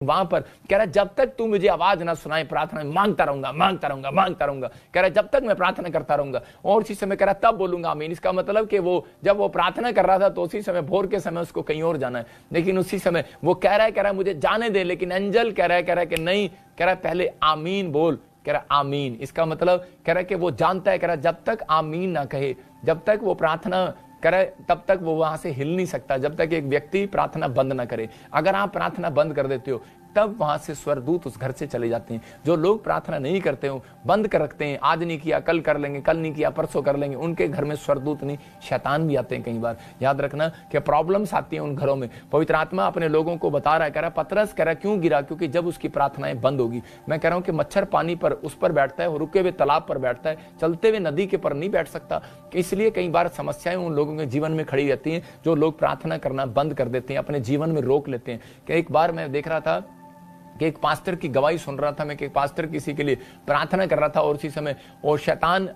वहां पर कह रहा जब तक तू मुझे आवाज ना सुनाए प्रार्थना में मांगता रहूंगा मांगता रहूंगा मांगता रहूंगा। कह रहा जब तक मैं प्रार्थना करता रहूंगा और उसी समय कह रहा तब बोलूंगा आमीन। इसका मतलब कि वो जब वो प्रार्थना कर रहा था तो उसी समय भोर के समय उसको कहीं और जाना है, लेकिन उसी समय वो कह रहा है मुझे जाने दे, लेकिन एंजल कह रहा है कि नहीं, कह रहा है पहले आमीन बोल। कह रहा आमीन, इसका मतलब कह रहा है कि वो जानता है, कह रहा जब तक आमीन ना कहे, जब तक वो प्रार्थना करे तब तक वो वहां से हिल नहीं सकता, जब तक एक व्यक्ति प्रार्थना बंद ना करे। अगर आप प्रार्थना बंद कर देते हो तब वहां से स्वर्गदूत उस घर से चले जाते हैं। जो लोग प्रार्थना नहीं करते हो, बंद कर रखते हैं, आज नहीं किया कल कर लेंगे, कल नहीं किया परसों कर लेंगे, उनके घर में स्वर्गदूत नहीं शैतान भी आते हैं। कई बार याद रखना कि प्रॉब्लम्स आती हैं उन घरों में। पवित्र आत्मा अपने लोगों को बता रहा है, कह रहा पतरस कह रहा क्यों गिरा, क्योंकि जब उसकी प्रार्थनाएं बंद होगी। मैं कह रहा हूं कि मच्छर पानी पर उस पर बैठता है, रुके हुए तालाब पर बैठता है, चलते हुए नदी के पर नहीं बैठ सकता। इसलिए कई बार समस्याएं उन लोगों के जीवन में खड़ी रहती हैं जो लोग प्रार्थना करना बंद कर देते हैं, अपने जीवन में रोक लेते हैं। कि एक बार मैं देख रहा था कि एक पास्टर की गवाही सुन रहा था मैं, कि एक पास्टर किसी के लिए प्रार्थना कर रहा था और उसी समय वो शैतान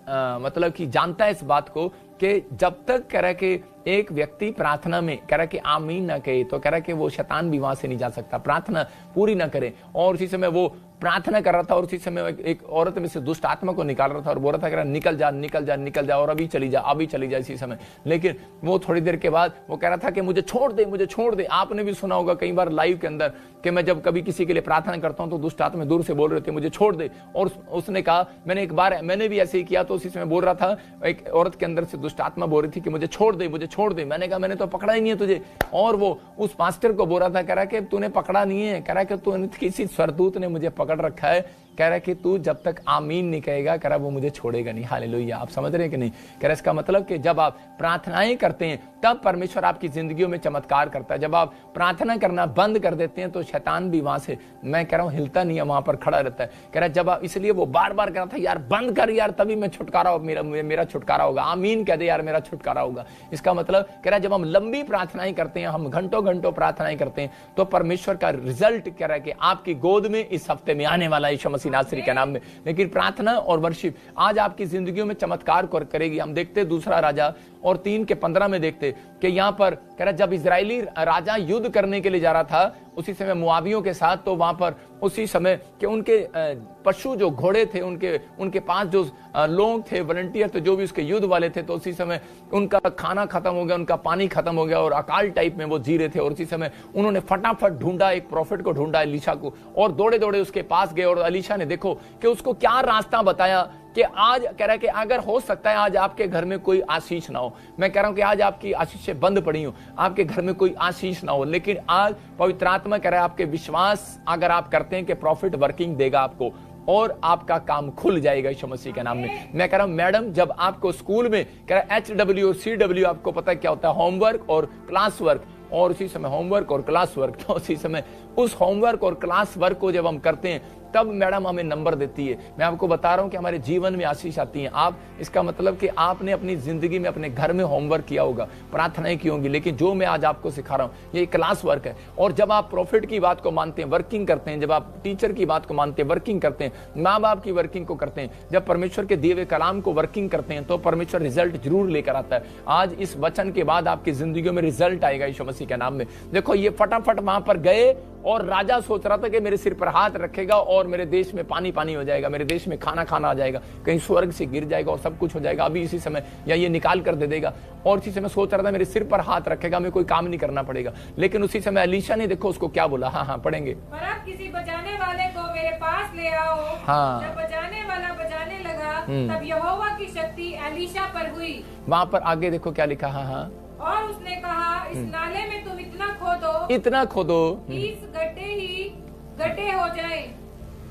मतलब कि जानता है इस बात को कि जब तक कह रहा है कि एक व्यक्ति प्रार्थना में कह रहा है कि आमीन ना कहे तो कह रहा है कि वो शैतान भी वहां से नहीं जा सकता, प्रार्थना पूरी ना करे। और उसी समय वो प्रार्थना कर रहा था और उसी समय एक औरत में से दुष्ट आत्मा को निकाल रहा था और बोल रहा था, कह रहा निकल जा निकल जा निकल जा और अभी चली जा अभी चली जा इसी समय। लेकिन वो थोड़ी देर के बाद वो कह रहा था कि मुझे छोड़ दे मुझे छोड़ दे। आपने भी सुना होगा कई बार लाइव के अंदर कि मैं जब कभी किसी के लिए प्रार्थना करता हूं तो दुष्ट आत्मा दूर से बोल रहे थे मुझे छोड़ दे। और उसने कहा, मैंने एक बार मैंने भी ऐसे ही किया तो उसी समय बोल रहा था, एक औरत के अंदर से दुष्ट आत्मा बोल रही थी कि मुझे छोड़ दे मुझे छोड़ दे। मैंने कहा मैंने तो पकड़ा ही नहीं है तुझे। और वो उस पास्टर को बोल रहा था, कह रहा कि तूने पकड़ा नहीं है, कह रहा कि तू किसी स्वर्गदूत ने मुझे पकड़ रखा है, कह रहा है कि तू जब तक आमीन नहीं कहेगा कह रहा वो मुझे छोड़ेगा नहीं। हालेलुया। आप समझ रहे हैं कि नहीं? कह रहा इसका मतलब कि जब आप प्रार्थनाएं करते हैं तब परमेश्वर आपकी जिंदगियों में चमत्कार करता है। जब आप प्रार्थना करना बंद कर देते हैं तो शैतान भी वहां से, मैं कह रहा हूं हिलता नहीं है, वहां पर खड़ा रहता है। कह रहा जब आप, इसलिए वो बार बार कह रहा था यार बंद कर यार, तभी मैं छुटकारा मेरा छुटकारा होगा, आमीन कह दे यार मेरा छुटकारा होगा। इसका मतलब कह रहा जब हम लंबी प्रार्थनाएं करते हैं, हम घंटों घंटों प्रार्थनाएं करते हैं तो परमेश्वर का रिजल्ट कह रहा है कि आपकी गोद में इस हफ्ते में आने वाला है यीशु मसीह नासरी के नाम में। लेकिन प्रार्थना और वर्शिप आज आपकी जिंदगियों में चमत्कार करेगी। हम देखते दूसरा राजा और 3:15 में देखते कि यहाँ पर कह रहा जब इजरायली राजा युद्ध करने के लिए जा रहा था उसी समय मुआवियों के साथ, तो वहां पर उसी समय कि उनके पशु जो घोड़े थे उनके पास जो लोग थे वॉलंटियर थे जो भी उसके युद्ध वाले थे, तो उसी समय उनका खाना खत्म हो गया, उनका पानी खत्म हो गया और अकाल टाइप में वो जी रहे थे। और उसी समय उन्होंने फटाफट ढूंढा, एक प्रॉफिट को ढूंढा एलीशा को, और दौड़े दौड़े उसके पास गए और एलीशा ने देखो कि उसको क्या रास्ता बताया कि आज कह रहा है कि अगर हो सकता है आज आपके घर में कोई आशीष ना हो। मैं कह रहा हूं कि आज आपकी आशीषें बंद पड़ी हो, आपके घर में कोई आशीष ना हो, लेकिन आज पवित्र आत्मा कह रहा है आपके विश्वास अगर आप करते हैं कि प्रॉफिट वर्किंग देगा आपको और आपका काम खुल जाएगा यीशु मसीह के नाम में। मैं कह रहा हूं मैडम जब आपको स्कूल में कह रहा है HW और CW आपको पता है क्या होता है, होमवर्क और क्लास वर्क, और उसी समय होमवर्क और क्लास वर्क, तो उसी समय उस होमवर्क और क्लास वर्क को जब हम करते हैं तब मैडम हमें नंबर देती है। मैं आपको बता रहा हूं कि हमारे जीवन में आशीष आती है। आप, इसका मतलब कि आपने अपनी जिंदगी में अपने घर में होमवर्क किया होगा, प्रार्थनाएं की होंगी, लेकिन जो मैं आज आपको सिखा रहा हूं ये क्लास वर्क है। और जब आप प्रॉफिट की बात को मानते हैं, वर्किंग करते हैं, जब आप टीचर की बात को मानते हैं, वर्किंग करते हैं, माँ बाप की वर्किंग को करते हैं, जब परमेश्वर के दिए हुए कलाम को वर्किंग करते हैं तो परमेश्वर रिजल्ट जरूर लेकर आता है। आज इस वचन के बाद आपकी जिंदगियों में रिजल्ट आएगा यीशु मसीह के नाम में। देखो ये फटाफट वहां पर गए और राजा सोच रहा था कि मेरे सिर पर हाथ रखेगा और मेरे देश में पानी पानी हो जाएगा, मेरे देश में खाना खाना आ जाएगा, कहीं स्वर्ग से गिर जाएगा और सब कुछ हो जाएगा अभी इसी समय, या ये निकाल कर दे देगा। और इसी समय सोच रहा था मेरे सिर पर हाथ रखेगा, मैं कोई काम नहीं करना पड़ेगा। लेकिन उसी समय एलीशा ने देखो उसको क्या बोला, हाँ पढ़ेंगे, पर अब किसी बचाने वाले को मेरे पास ले आओ। हाँ। जब बचाने वाला बचाने लगा तब यहोवा की शक्ति एलीशा पर हुई। वहां पर आगे देखो क्या लिखा, हाँ। और उसने कहा इस नाले में तुम इतना खोदो इस गड्ढे ही गड्ढे हो जाए।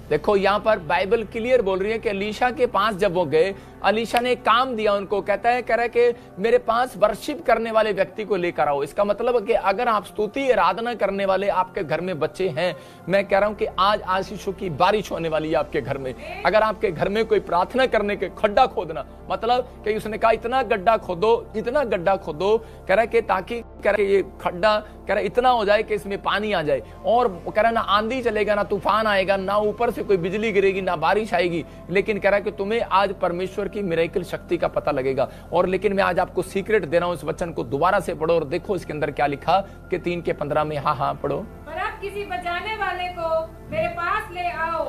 देखो यहाँ पर बाइबल क्लियर बोल रही है कि एलीशा के पास जब वो गए, एलीशा ने काम दिया उनको, कह रहा है कि मेरे पास वर्शिप करने वाले व्यक्ति को लेकर आओ। इसका मतलब है कि अगर आप स्तुति आराधना करने वाले आपके घर में बच्चे हैं, मैं कह रहा हूं कि आज आशीषों की बारिश होने वाली है आपके घर में। अगर आपके घर में कोई प्रार्थना करने के खड्डा खोदना, मतलब कि उसने कहा इतना गड्ढा खोदो, इतना गड्ढा खोदो, कह रहा है कि ताकि कह रहा है ये खड्डा कह रहा इतना हो जाए कि इसमें पानी आ जाए, और कह रहा ना आंधी चलेगा, ना तूफान आएगा, ना ऊपर से कोई बिजली गिरेगी, ना बारिश आएगी, लेकिन कह रहा है कि तुम्हें आज परमेश्वर की मिरेकल शक्ति का पता लगेगा। और लेकिन मैं आज आपको सीक्रेट दे रहा हूं, इस वचन को दोबारा से पढ़ो और देखो इसके अंदर क्या लिखा कि 3:15 में, हाँ पढ़ो। पर अब किसी बचाने वाले को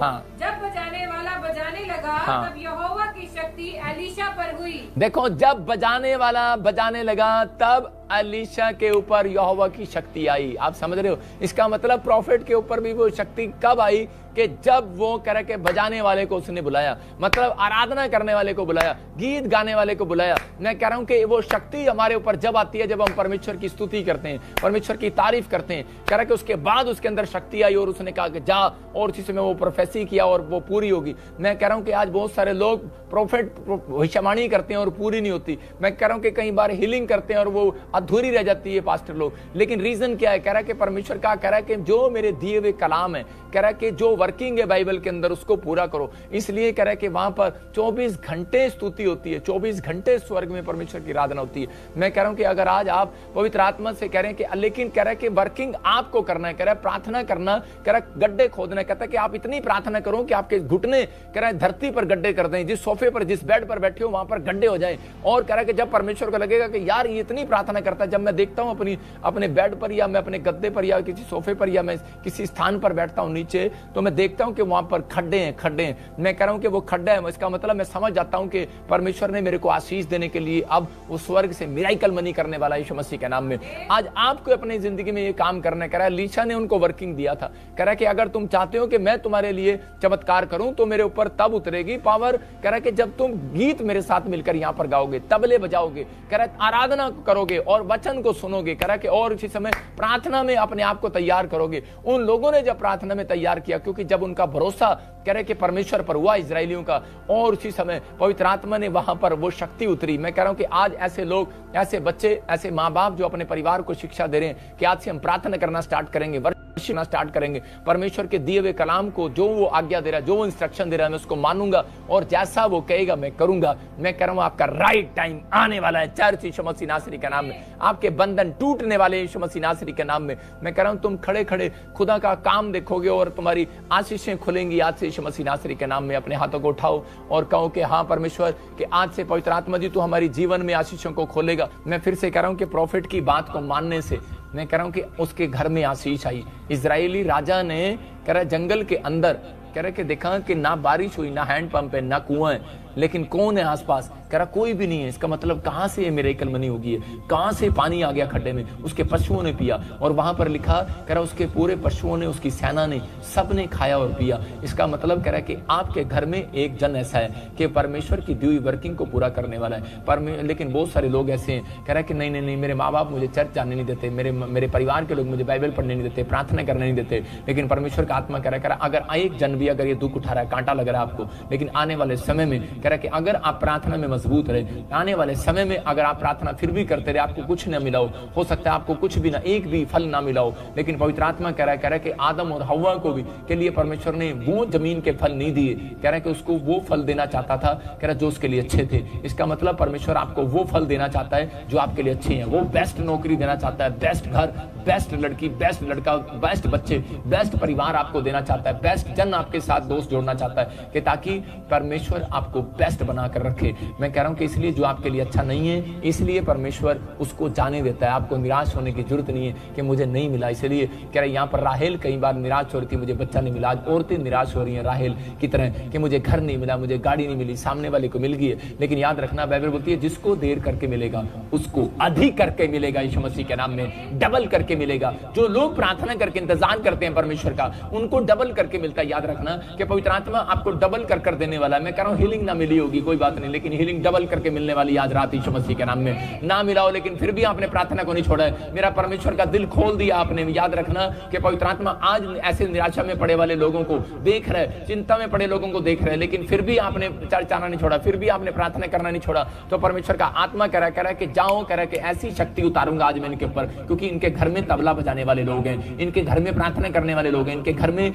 हाँ। जब बजाने वाला बजाने लगा, हाँ। तब यहोवा की शक्ति एलीशा पर हुई। देखो, जब बजाने वाला बजाने लगा तब एलीशा के ऊपर यहोवा की शक्ति आई। आप समझ रहे हो? इसका मतलब प्रॉफिट के ऊपर भी वो शक्ति कब आई? कि जब वो कह के बजाने वाले को उसने बुलाया, मतलब आराधना करने वाले को बुलाया, गीत गाने वाले को बुलाया। मैं कह रहा हूं कि वो शक्ति हमारे ऊपर जब आती है जब हम परमेश्वर की स्तुति करते हैं, परमेश्वर की तारीफ करते हैं। कह रहा कि उसके बाद उसके अंदर शक्ति आई और उसने कहा कि जा, और उसी समय वो प्रोफेसी किया और वो पूरी होगी। मैं कह रहा हूं कि आज बहुत सारे लोग प्रोफेट भविष्यवाणी करते हैं और पूरी नहीं होती। मैं कह रहा हूं कि कई बार हीलिंग करते हैं और वो अधूरी रह जाती है पास्टर लोग। लेकिन रीजन क्या है? कह रहा है कि परमेश्वर का कह रहा है कि जो मेरे दिए हुए कलाम है, कह रहा है कि जो वर्किंग है बाइबल के अंदर उसको पूरा करो। इसलिए कह रहा है कि वहां पर 24 घंटे स्तुति होती है, 24 घंटे स्वर्ग में परमेश्वर की आराधना होती है। मैं कह रहा हूं कि अगर आज आप पवित्र आत्मा से कह रहे हैं कि, लेकिन कह रहा है कि वर्किंग आपको करना है, कह रहा है प्रार्थना करना, कह रहा है गड्ढे खोदना, कहता है कि आप इतनी प्रार्थना करो कि आपके घुटने कह रहा है धरती पर गड्ढे कर दें, जिस सोफे पर जिस बेड पर बैठे हो वहां पर गड्ढे हो जाए। और कह रहा है कि जब परमेश्वर को लगेगा कि यार ये इतनी प्रार्थना करता है, जब मैं देखता हूं अपने बेड पर या मैं अपने गद्दे पर या किसी सोफे पर या मैं किसी स्थान पर बैठता हूं नीचे, तो मैं देखता हूं कि वहां पर खड्डे हैं। मैं कह रहा हूं कि वो खड्डा है, इसका मतलब मैं समझ जाता हूं कि परमेश्वर ने मेरे को आशीष देने के लिए अब वो स्वर्ग से मिराकल मनी करने वाला यीशु मसीह के नाम में। आज आपको अपनी जिंदगी में ये काम करना है। कह रहा है एलीशा ने उनको वर्किंग दिया था। कह रहा है कि अगर तुम चाहते हो कि मैं तुम्हारे लिए चमत्कार करूं तो मेरे ऊपर तब उतरेगी पावर। कह रहा है कि जब तुम गीत मेरे साथ मिलकर यहां पर गाओगे, तबले बजाओगे, कह रहा है आराधना करोगे और वचन को सुनोगे। कह रहा है कि और इसी समय प्रार्थना में अपने आप को तैयार करोगे। उन लोगों ने जब प्रार्थना में तैयार किया, क्योंकि जब उनका भरोसा कह रहे कि परमेश्वर पर हुआ इजरायलियों का, और उसी समय पवित्र आत्मा ने वहां पर वो शक्ति उतरी। मैं कह रहा हूं कि आज ऐसे लोग, ऐसे बच्चे, ऐसे माँ बाप जो अपने परिवार को शिक्षा दे रहे हैं कि आज से हम प्रार्थना करना स्टार्ट करेंगे, वर्षना स्टार्ट करेंगे, परमेश्वर के दिए हुए कलाम को जो वो आज्ञा दे रहा है, जो वो इंस्ट्रक्शन दे रहा है, मैं उसको मानूंगा और जैसा वो कहेगा मैं करूंगा। मैं कह रहा हूं आपका राइट टाइम आने वाला है चर्च यीशु मसीह नासरी के नाम में। आपके बंधन टूटने वाले यीशु मसीह नासरी के नाम में। मैं कह रहा हूं तुम खड़े खड़े खुदा का काम देखोगे और तुम्हारी आशीषें खुलेंगी आज से यीशु मसीह नासरी के नाम में। अपने हाथों को उठाओ और कहो कि हाँ परमेश्वर, कि आज से पवित्र आत्मा जी तू हमारी जीवन में आशीषों को खोलेगा। मैं फिर से कह रहा हूं कि प्रॉफिट की बात को मानने से मैं कह रहा हूं कि उसके घर में आशीष आई। इजरायली राजा ने कह रहा जंगल के अंदर कह रहा कि देखा कि ना बारिश हुई, ना हैंड पंप है, ना कुआं है, लेकिन कौन है आसपास? कह रहा कोई भी नहीं है। इसका मतलब कहां से ये मिरेकल मनी होगी है? कहां से पानी आ गया खड्डे में? उसके पशुओं ने पिया। और वहां पर लिखा, कह रहा उसके पूरे पशुओं ने, उसकी सेना ने, सब ने खाया और पिया। इसका मतलब कह रहा है कि आपके घर में एक जन ऐसा है कि परमेश्वर की दी हुई वर्किंग को पूरा करने वाला है। लेकिन बहुत सारे लोग ऐसे हैं, कह रहा है कि नहीं नहीं नहीं, मेरे माँ बाप मुझे चर्च जाने नहीं देते, मेरे परिवार के लोग मुझे बाइबल पढ़ने नहीं देते, प्रार्थना करने नहीं देते। लेकिन परमेश्वर का आत्मा कह रहा है अगर एक जन भी अगर ये दुख उठा रहा है, कांटा लग रहा है आपको, लेकिन आने वाले समय में कह रहा है कि अगर आप प्रार्थना में मजबूत रहे, आने वाले समय में अगर आप प्रार्थना फिर भी करते रहे, आपको कुछ न मिला हो सकता है आपको कुछ भी ना, एक भी फल ना मिला हो, लेकिन पवित्र आत्मा कह रहा है कि आदम और हव्वा को भी के लिए परमेश्वर ने वो जमीन के फल नहीं दिए। कह रहा है कि उसको वो फल देना चाहता था, कह रहा जो उसके लिए अच्छे थे। इसका मतलब परमेश्वर आपको वो फल देना चाहता है जो आपके लिए अच्छे हैं। वो बेस्ट नौकरी देना चाहता है, बेस्ट घर, बेस्ट लड़की, बेस्ट लड़का, बेस्ट बच्चे, बेस्ट परिवार आपको देना चाहता है, बेस्ट जन आपके साथ दोस्त जोड़ना चाहता है, कि ताकि परमेश्वर आपको बेस्ट बनाकर रखे। मैं कह रहा हूं कि इसलिए जो आपके लिए अच्छा नहीं है, इसलिए परमेश्वर उसको जाने देता है। आपको निराश होने की जरूरत नहीं है कि मुझे नहीं मिला। इसलिए कह रहे यहाँ पर राहेल कई बार निराश हो रही थी, मुझे बच्चा नहीं मिला। आज औरतें निराश हो रही हैं राहेल की तरह कि मुझे घर नहीं मिला, मुझे गाड़ी नहीं मिली, सामने वाले को मिल गई है। लेकिन याद रखना, बाइबल बोलती है जिसको देर करके मिलेगा उसको अधिक करके मिलेगा, यीशु मसीह के नाम में डबल करके मिलेगा। जो लोग प्रार्थना करके इंतजार करते हैं परमेश्वर का, उनको डबल करके मिलता है। याद रखना कि पवित्र आत्मा आपको डबल कर देने वाला है। मैं कह रहा हूं हीलिंग ना मिली होगी कोई बात नहीं, लेकिन हीलिंग डबल करके मिलने वाली आज रात यीशु मसीह के नाम में। ना मिला हो लेकिन फिर भी आपने प्रार्थना को नहीं छोड़ा है, मेरा परमेश्वर का दिल खोल दिया आपने। याद रखना कि पवित्र आत्मा आज ऐसे निराशा में पड़े वाले लोगों को देख रहे, चिंता में पड़े लोगों को देख रहे, लेकिन फिर भी आपने चर्च आना नहीं छोड़ा, फिर भी आपने प्रार्थना करना नहीं छोड़ा। तो परमेश्वर का आत्मा कह रहा है कि जाओ, कह रहा है कि ऐसी शक्ति उतारूंगा आज मैं इनके ऊपर, क्योंकि इनके घर में तबला बजाने वाले लोग हैं, इनके घर में प्रार्थना करने वाले लोग हैं, इनके घर में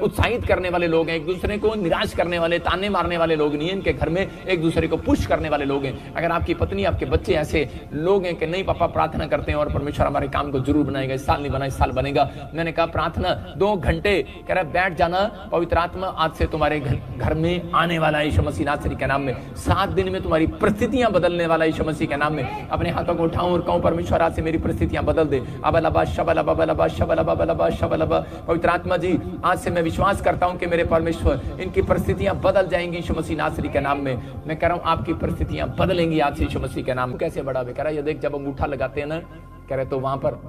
उत्साहित करने वाले लोग हैं, एक दूसरे को निराश करने वाले, ताने मारने वाले लोग नहीं है। इनके घर में एक दूसरे को पुश खुश करने वाले लोग हैं, अगर आपकी पत्नी आपके बच्चे ऐसे लोग हैं कि नहीं पापा प्रार्थना करते हैं और परमेश्वर हमारे काम को जरूर बनाएगा, इस साल नहीं बना इस साल बनेगा, मैंने कहा प्रार्थना 2 घंटे कह रहा बैठ जाना, पवित्र आत्मा आज से तुम्हारे घर में आने वाला है यीशु मसीह नासरी के नाम में। 7 दिन में तुम्हारी परिस्थितियां बदलने वाला है यीशु मसीह के नाम में। अपने हाथों को उठाऊं और कहूं परमेश्वर आज से मेरी परिस्थितियां बदल दे। अबलबा शबलबा बलबा शबलबा बलबा शबलबा। पवित्र आत्मा जी आज से मैं विश्वास करता हूं कि मेरे परमेश्वर इनकी परिस्थितियां बदल जाएंगी यीशु मसीह नासरी के नाम में। मैं कह रहा हूं आपकी परिस्थितियां बदलेंगी आज से यीशु मसीह के नाम में। कैसे बड़ा कह रहा है, ये देख जब अंगूठा लगाते हैं ना, कह रहे तो वहां पर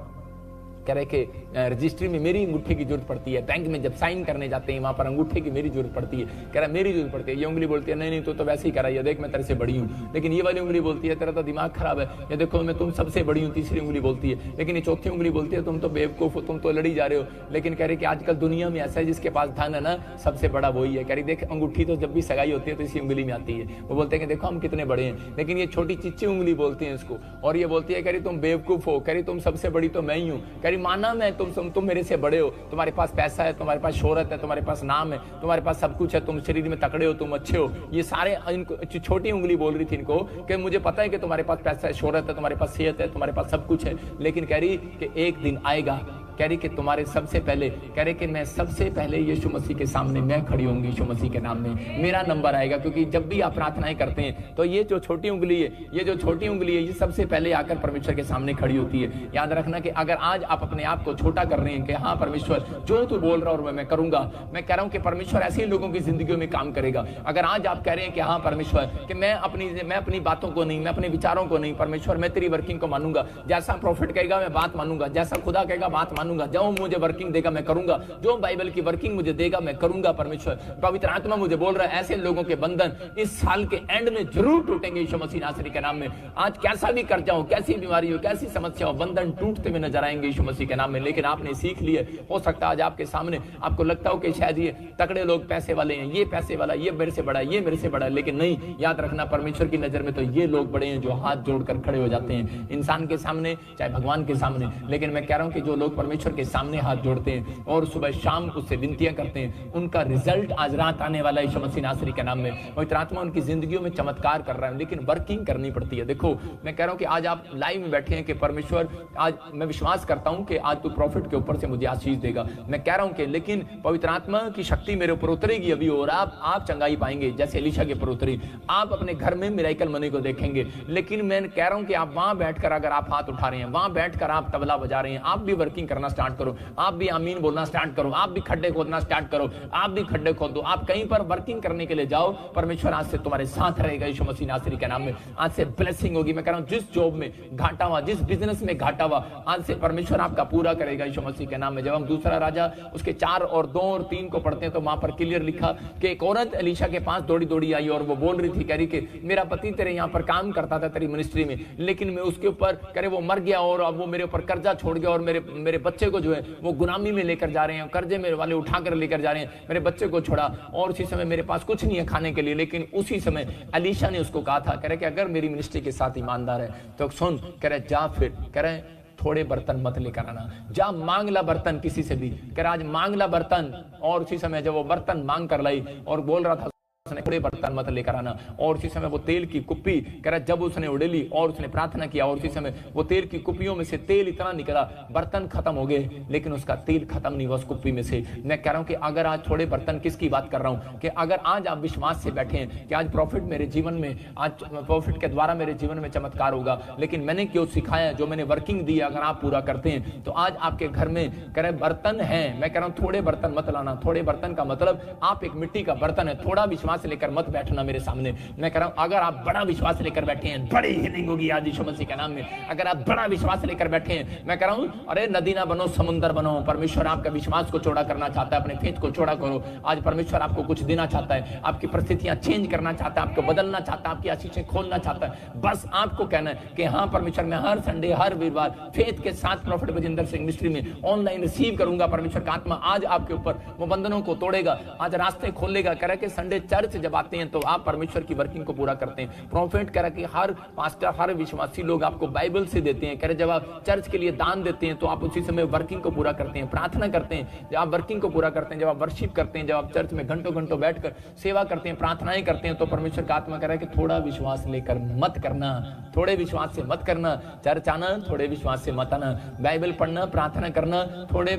कह रहे कि रजिस्ट्री में मेरी अंगूठे की जरूरत पड़ती है, बैंक में जब साइन करने जाते हैं वहां पर अंगूठे की मेरी जरूरत पड़ती है। कह रहा मेरी जरूरत पड़ती है। ये उंगली बोलती है नहीं नहीं तो वैसे ही कह रहा है, देख मैं तेरे से बड़ी हूँ। लेकिन ये वाली उंगली बोलती है तेरा तो दिमाग खराब है, ये देखो मैं तुम सबसे बड़ी हूँ। तीसरी उंगली बोलती है, लेकिन ये चौथी उंगली बोलती है तुम तो बेवकूफ हो, तुम तो लड़ी जा रहे हो। लेकिन कह रहे कि आजकल दुनिया में ऐसा है जिसके पास धन है ना सबसे बड़ा वही है। कह रही देख अंगूठी तो जब भी सगाई होती है तो इसी उंगली में आती है। वो बोलते हैं कि देखो हम कितने बड़े हैं, लेकिन ये छोटी चिच्ची उंगली बोलती है इसको, और ये बोलती है कह रही तुम बेवकूफ हो, कह रही तुम सबसे बड़ी तो मैं ही हूँ। कह रही माना मैं तुम मेरे से बड़े हो, तुम्हारे पास पैसा है, तुम्हारे पास शोहरत है, तुम्हारे पास नाम है, तुम्हारे पास सब कुछ है, तुम शरीर में तकड़े हो, तुम अच्छे हो। ये सारे इनको छोटी उंगली बोल रही थी इनको कि मुझे पता है कि तुम्हारे पास पैसा है, शोहरत है, तुम्हारे पास सेहत है, तुम्हारे पास सब कुछ है, लेकिन कह रही कि एक दिन आएगा, कह रही कि तुम्हारे सबसे पहले, कह रहे कि मैं सबसे पहले यीशु मसीह के सामने मैं खड़ी होंगी यीशु मसीह के नाम में, मेरा नंबर आएगा। क्योंकि जब भी आप प्रार्थनाएं करते हैं तो ये जो छोटी उंगली है, ये जो छोटी उंगली है, ये सबसे पहले आकर परमेश्वर के सामने खड़ी होती है। याद रखना कि अगर आज आप अपने आप को छोटा कर रहे हैं कि हाँ परमेश्वर जो तू बोल रहा और मैं करूंगा, मैं कह रहा हूं कि परमेश्वर ऐसे ही लोगों की जिंदगियों में काम करेगा। अगर आज आप कह रहे हैं कि हाँ परमेश्वर कि मैं अपनी बातों को नहीं, मैं अपने विचारों को नहीं, परमेश्वर मैं तेरी वर्किंग को मानूंगा, जैसा प्रॉफिट कहेगा मैं बात मानूंगा, जैसा खुदा कहेगा बात मानूंगा, जो मुझे वर्किंग देगा मैं करूंगा, जो बाइबल की वर्किंग मुझे देगा मैं करूंगा। परमेश्वर पवित्र आत्मा मुझे बोल रहा है ऐसे लोगों के बंधन इस साल के एंड में जरूर टूटेंगे यीशु मसीह नासरी के नाम में। आज कैसा भी कर जाओ, कैसी बीमारी हो, कैसी समस्या हो, बंधन टूटते हुए नजर आएंगे यीशु मसीह के नाम में। लेकिन आपने सीख लिए, हो सकता है आज आपके सामने आपको लगता हो कि शायद ये तगड़े लोग पैसे वाले हैं, ये पैसे वाला, ये मेरे से बड़ा है, ये मेरे से बड़ा है, लेकिन नहीं, याद रखना परमेश्वर की नजर में तो ये लोग बड़े हैं जो हाथ जोड़कर खड़े हो जाते हैं इंसान के सामने चाहे भगवान के सामने। लेकिन मैं कह रहा हूं कि जो लोग परमेश्वर के सामने हाथ जोड़ते हैं और सुबह शाम उससे विनतियां करते हैं, उनका रिजल्ट आज रात आने वाला है यीशु मसीह नासरी के नाम में। पवित्र आत्मा उनकी जिंदगियों में चमत्कार कर रहा है, लेकिन वर्किंग करनी पड़ती है। देखो मैं कह रहा हूं कि आज आप लाइव में बैठे हैं कि परमेश्वर आज मैं विश्वास करता हूं कि आज तू प्रॉफिट के ऊपर से मुझे आशीष देगा। मैं कह रहा हूं कि लेकिन पवित्र आत्मा की शक्ति मेरे ऊपर उतरेगी अभी और आप चंगाई पाएंगे जैसे एलीशा के ऊपर उतरी। आप अपने घर में मिराकल मनी को देखेंगे। लेकिन मैं कह रहा हूं कि आप वहां बैठकर अगर आप हाथ उठा रहे हैं, वहां बैठकर आप तबला बजा रहे हैं, आप भी वर्किंग करना स्टार्ट करो, आप भी आमीन बोलना स्टार्ट करो, आप भी खड्डे खोदना स्टार्ट करो, आप भी खड्डे खोद दो, आप कहीं पर वर्किंग करने के लिए जाओ, परमेश्वर आज से तुम्हारे साथ रहेगा यीशु मसीह नासरी के नाम में। आज से ब्लेसिंग होगी। मैं कह रहा हूं जिस जॉब में घाटा हुआ, जिस बिजनेस में घाटा हुआ, आज से परमेश्वर आपका पूरा करेगा यीशु मसीह के नाम में। जब हम दूसरा राजा उसके 4 और 2 और 3 को पढ़ते हैं तो वहां पर क्लियर लिखा कि एक औरत एलीशा के पास दौड़ी दौड़ी आई और वो बोल रही थी, कह रही कि मेरा पति तेरे यहाँ पर काम करता था तेरी मिनिस्ट्री में, लेकिन मैं उसके ऊपर कह रहे वो मर गया और अब वो मेरे ऊपर कर्जा छोड़ गया और मेरे बच्चे को जो है वो गुलामी में लेकर जा रहे हैं, कर्जे मेरे वाले उठाकर लेकर जा रहे हैं, मेरे बच्चे को छोड़ा और उसी समय मेरे पास कुछ नहीं है खाने के लिए। लेकिन उसी समय एलीशा ने उसको कहा था, कह रहे कि अगर मेरी मिनिस्ट्री के साथ ईमानदार है तो सुन, कह रहे जा फिर, कह रहे थोड़े बर्तन मत लेकर आना, जा मांग ला बर्तन किसी से भी, कह रहा आज मांग ला बर्तन। और उसी समय जब वो बर्तन मांग कर लाई और बोल रहा था थोड़े बर्तन मत लेकर आना, और उसी समय वो तेल की कुप्पी, कह रहा जब उसने उड़ेली और उसने प्रार्थना किया और उसी समय वो तेल की कुप्पियों में से तेल इतना निकला, बर्तन खत्म हो गए लेकिन उसका तेल खत्म नहीं हुआ उस कुप्पी में से। मैं कह रहा हूं कि अगर आज थोड़े बर्तन, किसकी बात कर रहा हूं कि अगर आज आप विश्वास से बैठे हैं कि आज प्रॉफिट मेरे जीवन में, आज प्रॉफिट के द्वारा मेरे जीवन में चमत्कार होगा, लेकिन मैंने क्यों सिखाया, जो मैंने वर्किंग दी अगर आप पूरा करते हैं तो आज आपके घर में कह रहे बर्तन है। मैं कह रहा हूं थोड़े बर्तन मत लाना। थोड़े बर्तन का मतलब आप एक मिट्टी का बर्तन है, थोड़ा विश्वास लेकर मत बैठना मेरे सामने। मैं कह रहा हूं अगर आप बड़ा विश्वास लेकर बैठे हैं, बड़ी हीलिंग होगी आज यीशु मसीह के नाम में। अगर आप बड़ा विश्वास लेकर बैठे हैं, मैं कह रहा हूं अरे नदी ना बनो समुंदर बनो। परमेश्वर आपका विश्वास को चौड़ा करना चाहता है, अपने फेथ को चौड़ा करो। आज परमेश्वर आपको कुछ देना चाहता है, आपकी परिस्थितियां चेंज करना चाहता है, आपको बदलना चाहता है, आपकी आशीषें खोलना चाहता है। बस आपको कहना है कि हाँ परमेश्वर मैं हर संडे हर वीरवार फेथ के साथ प्रॉफिट बजिंदर सिंह मिनिस्ट्री में ऑनलाइन रिसीव करूंगा। परमेश्वर का आत्मा आज आपके ऊपर वो बंधनों को तोड़ेगा, आज रास्ते खोलेगा। कह रहा है कि संडे चर्च चर्च जब आते हैं तो आप परमेश्वर की वर्किंग को पूरा करते हैं। प्रॉफिट कह रहा कि हर पास्टर, हर विश्वासी लोग आपको बाइबल से देते हैं। कह रहे जब आप चर्च के लिए दान देते हैं तो आप उसी समय वर्किंग को पूरा करते हैं, प्रार्थना करते हैं। जब आप वर्किंग को पूरा करते हैं, जब आप वर्शिप करते हैं, जब आप चर्च में घंटों घंटों बैठकर सेवा करते हैं, प्रार्थनाएं करते हैं, तो परमेश्वर का आत्मा कह रहा है कि थोड़ा विश्वास लेकर मत करना, थोड़े विश्वास से मत करना। चर्च आना, थोड़े विश्वास से मत आना। बाइबल पढ़ना, प्रार्थना करना, थोड़े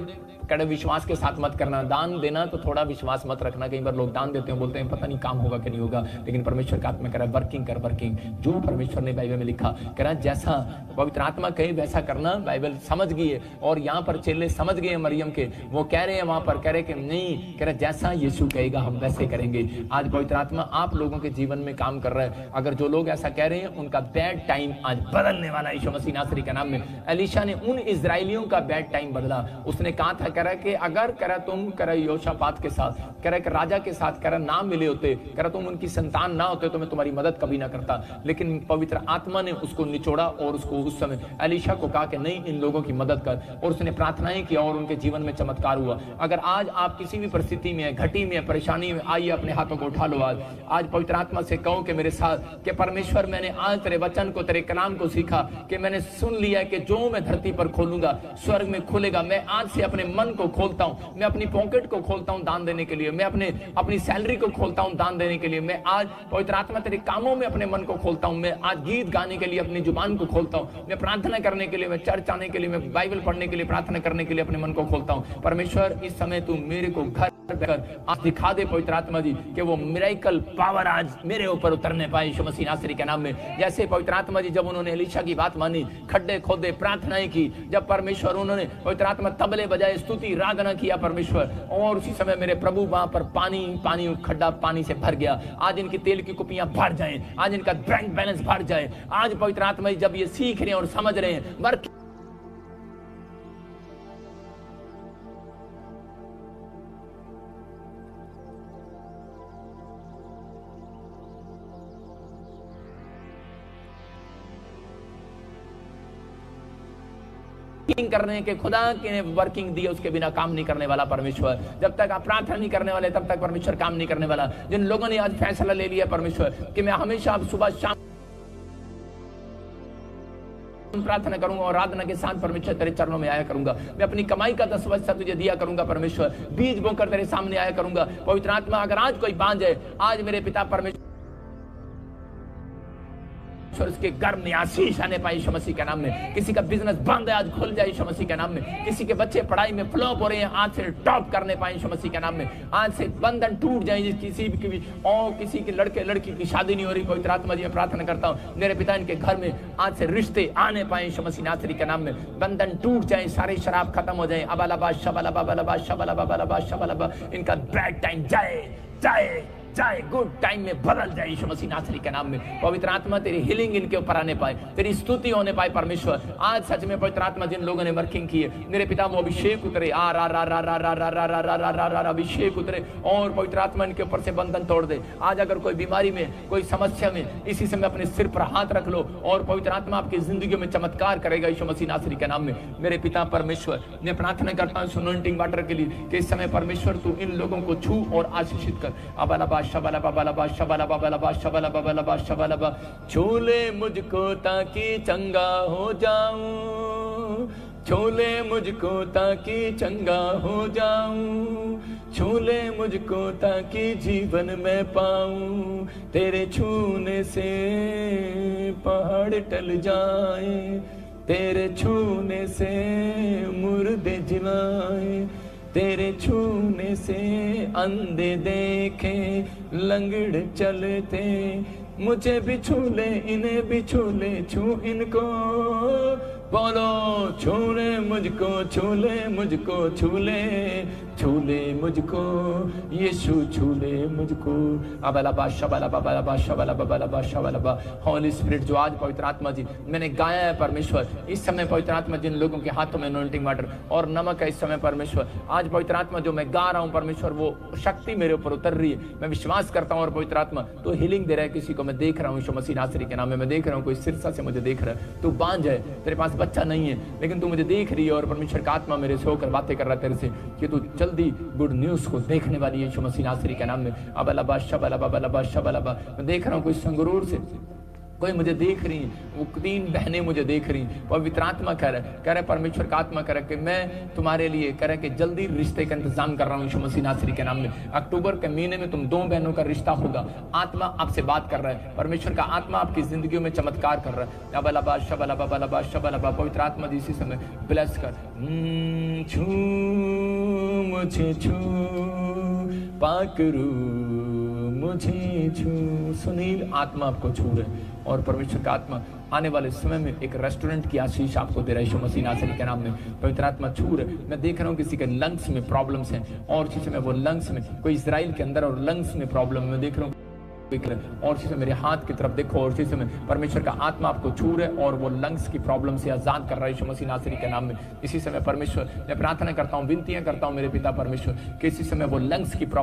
कड़े विश्वास के साथ मत करना। दान देना तो थोड़ा विश्वास मत रखना। कई बार लोग दान देते हैं, बोलते हैं पता नहीं काम होगा कि नहीं होगा, लेकिन परमेश्वर का आत्मा कह रहा है वर्किंग कर, वर्किंग। जो परमेश्वर ने बाइबल में लिखा, कह रहा है जैसा पवित्र आत्मा कहे वैसा करना। बाइबल समझ गई है, और यहाँ पर चेले समझ गए मरियम के, वो कह रहे हैं वहां पर, कह रहे कि नहीं, कह रहे जैसा यीशु कहेगा हम वैसे करेंगे। आज पवित्र आत्मा आप लोगों के जीवन में काम कर रहा है। अगर जो लोग ऐसा कह रहे हैं उनका बैड टाइम आज बदलने वाला है यीशु मसीह नासरी के नाम में। एलीशा ने उन इजराइलियों का बैड टाइम बदला। उसने कहा था, कह रहा कि अगर कह रहा तुम कह रहा योशापात के साथ, कह रहा कि राजा के साथ कह रहा ना मिले होते, कह रहा तुम उनकी संतान ना होते तो मैं तुम्हारी मदद कभी ना करता। लेकिन पवित्र आत्मा ने उसको निचोड़ा और उसको उस समय एलीशा को कहा कि नहीं, इन लोगों की मदद कर, और उसने प्रार्थनाएं की और उनके जीवन में चमत्कार हुआ। अगर आज आप किसी भी परिस्थिति में, घटी में, परेशानी में, आइए अपने हाथों को उठा लो। आज पवित्र आत्मा से कहो कि मेरे साथ, कि परमेश्वर मैंने आज तेरे वचन को, तेरे कलाम को सीखा, कि मैंने सुन लिया कि जो मैं धरती पर खोलूंगा स्वर्ग में खुलेगा। मैं आज से अपने मन को खोलता हूं, मैं अपनी पॉकेट को खोलता हूं दान देने के लिए, मैं अपनी सैलरी को खोलता हूं दान देने के लिए। मैं आज पवित्र आत्मा तेरे कामों में अपने मन को खोलता हूं। मैं आज गीत गाने के लिए अपनी जुबान को खोलता हूं, मैं प्रार्थना करने के लिए, मैं चर्च आने के लिए, मैं बाइबल पढ़ने के लिए, प्रार्थना करने के लिए अपने मन को खोलता हूं। परमेश्वर इस समय तू मेरे को घर आज दिखा दे पवित्र आत्मा जी, कि वो मिरेकल पावर आज मेरे ऊपर उतरने पाए यीशु मसीह नासरी के नाम में। जैसे पवित्र आत्मा जी जब उन्होंने एलीशा की बात मानी, खड्डे खोदे, प्रार्थनाएं की, जब परमेश्वर उन्होंने पवित्र आत्मा तबले बजाए, स्तुति रागना किया परमेश्वर, और उसी समय मेरे प्रभु वहां पर पानी खड्डा पानी से भर गया। आज इनकी तेल की कुपियां भर जाएं, आज इनका बैंक बैलेंस भर जाए। आज पवित्र आत्मा जी जब ये सीख रहे हैं और समझ रहे हैं, वर्क करने के खुदा के वर्किंग दी, उसके बिना काम नहीं करने वाला परमेश्वर। जब तक आप प्रार्थना नहीं करने वाले तब तक परमेश्वर काम नहीं करने वाला। जिन लोगों ने आज फैसला ले लिया परमेश्वर कि मैं हमेशा सुबह शाम प्रार्थना करूंगा और आराधना के साथ परमेश्वर तेरे चरणों में आया करूंगा, मैं अपनी कमाई का 10% तुझे दिया करूंगा परमेश्वर, बीज बोकर तेरे सामने आया करूंगा। पवित्र आत्मा अगर आज कोई बांझ है, आज मेरे पिता परमेश्वर उसके घर में आशीष आने पाए यीशु मसीह के नाम में। किसी का बिजनेस बंद है आज खुल जाए यीशु मसीह के नाम में। किसी के बच्चे पढ़ाई में फ्लॉप हो रहे हैं, आज से टॉप करने पाए यीशु मसीह के नाम में। आज से बंधन टूट जाए, किसी की लड़के लड़की की शादी नहीं हो रही, पवित्र आत्मा जी मैं प्रार्थना करता हूँ मेरे पिता इनके घर में आज से रिश्ते आने पाए यीशु मसीह नासरी के नाम में। बंधन टूट जाए, सारे शराब खत्म हो जाए। अबालाबा शबालाबा बालाबा शबालाबा बालाबा शबालाबा, इनका बैड टाइम जाए, गुड टाइम में बदल जाए यीशु मसीह नासरी के नाम में। पवित्र आत्मा तेरी हीलिंग इनके ऊपर आने पाए, तेरी स्तुति होने पाए परमेश्वर। आज सच में पवित्र आत्मा जिन लोगों ने वर्किंग की है, मेरे पिता वो अभिषेक उतरे, अभिषेक उतरे, और पवित्र आत्मा इनके ऊपर से बंधन तोड़ दे। आज अगर कोई बीमारी में, कोई समस्या में, इसी समय अपने सिर पर हाथ रख लो और पवित्र आत्मा आपकी जिंदगी में चमत्कार करेगा यीशु मसीह नासरी के नाम में। मेरे पिता परमेश्वर मैं प्रार्थना करता हूँ अनॉइंटिंग वाटर के लिए कि इस समय परमेश्वर तू इन लोगों को छू और आशीषित कर। अबालाबा शबालाबा बालाबा शबालाबा बालाबा शबालाबा बालाबा शबालाबा, छोले मुझको ताकि चंगा हो जाऊं, छोले मुझको ताकि चंगा हो जाऊं, छोले मुझको ताकि जीवन में पाऊं, तेरे छूने से पहाड़ टल जाए, तेरे छूने से मुर्दे जिलाए, तेरे छूने से अंधे देखे, लंगड़ चलते, मुझे भी छू ले, इन्हें भी छू ले, छू इनको, बोलो छूले मुझको, छूले मुझको, छूले छूले मुझको, यीशु छूले मुझको। अबलाबा शबलाबा बलाबा शबलाबा बलाबा शबलाबा। हॉली स्पिरिट जो आज पवित्र आत्मा जी मैंने गाया है परमेश्वर, इस समय पवित्र आत्मा जिन लोगों के हाथों में अनॉइंटिंग वाटर और नमक है इस समय परमेश्वर, आज पवित्र आत्मा जो मैं गा रहा हूँ परमेश्वर वो शक्ति मेरे ऊपर उतर रही है। मैं विश्वास करता हूँ और पवित्र आत्मा तो हीलिंग दे रहा है किसी को। मैं देख रहा हूँ यीशु मसीह नासरी के नाम में, मैं देख रहा हूँ कोई सिरसा से मुझे देख रहा है, तू बांझ है, तेरे पास बच्चा नहीं है, लेकिन तू मुझे देख रही है और परमेश्वर का आत्मा मेरे से होकर बातें कर रहा है तेरे से कि तू जल्दी गुड न्यूज को देखने वाली है यीशु मसीह नासरी के नाम में। अबलबा शबलबा शबलबा, मैं देख रहा हूँ कोई संगरूर से कोई मुझे देख रही है, वो 3 बहनें मुझे देख रही, पवित्र आत्मा कह रहा है परमेश्वर का आत्मा कह रहा है कि मैं तुम्हारे लिए कह रहा है कि जल्दी रिश्ते का इंतजाम कर रहा हूँ यीशु मसीह नासरी के नाम में। अक्टूबर के महीने में तुम 2 बहनों का रिश्ता होगा। आत्मा आपसे बात कर रहा है, परमेश्वर का आत्मा आपकी जिंदगी में चमत्कार कर रहा है। अबलबा शबलबा बलबा शबलबा, पवित्र आत्मा इसी समय ब्लेस कर। छू मुझे छू पाकरू मुझे छू। सुनील आत्मा आपको छू रहे और परमेश्वर का आत्मा आने वाले समय में एक रेस्टोरेंट की आशीष आपको दे रहा है यीशु मसीह नासरी के नाम में। पवित्र आत्मा छू रहे। मैं देख रहा हूँ किसी के लंग्स में प्रॉब्लम्स हैं और इसी समय वो लंग्स में कोई इजराइल के अंदर और लंग्स में प्रॉब्लम मैं देख रहा हूँ और इसी समय मेरे हाथ की तरफ देखो और इसी समय परमेश्वर का आत्मा आपको छू रहे और वो लंग्स की प्रॉब्लम से आजाद कर रहा है यीशु मसीह नासरी के नाम में। इसी समय परमेश्वर मैं प्रार्थना करता हूँ, विनतियां करता हूँ मेरे पिता परमेश्वर कि इसी समय वो लंग्स की